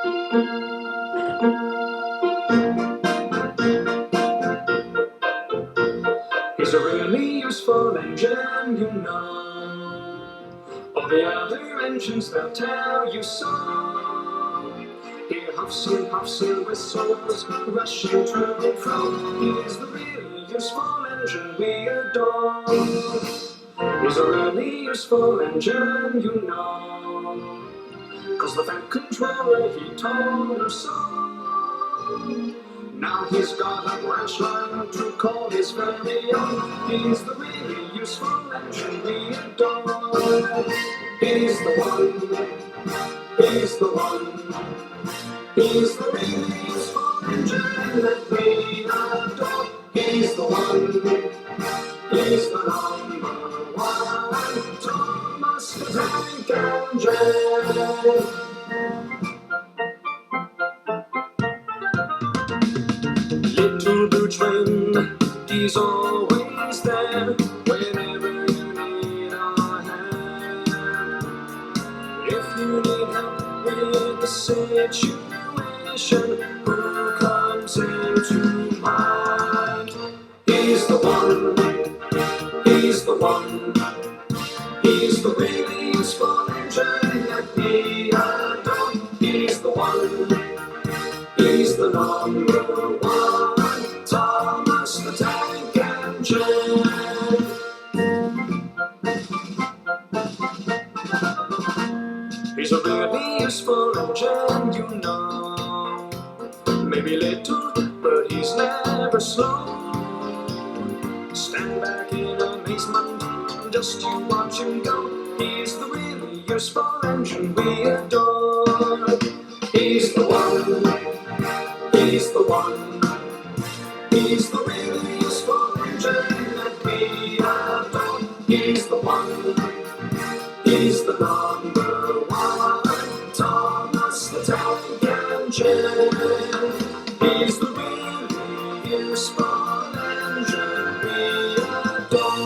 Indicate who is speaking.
Speaker 1: He's a really useful engine, you know. All the other engines, they'll tell you so. He huffs and puffs and whistles, rushing to and fro. He's the really useful engine we adore. He's a really useful engine, you know. 'Cause the Fed controller, he told him so. Now he's got a branch line to call his very own. He's the really useful engine we adore. He's the one, he's the one, he's the really useful engine that we adore. He's the one, he's the number one, Thomas the Tank Engine. Little blue train, he's always there whenever you need a hand. If you need help with the situation, who comes into mind? He's the one, he's the one, he's the really useful engine that we adore. He's the one, he's the number one, Thomas the Tank Engine. He's a really useful engine, you know. Maybe little, but he's never slow. Stand back in amazement, just to watch him go. He's the really useful engine we adore. He's the one, he's the one, he's the really useful engine that we adore. He's the one, he's the number one, Thomas the Tank Engine. He's the really useful engine we adore.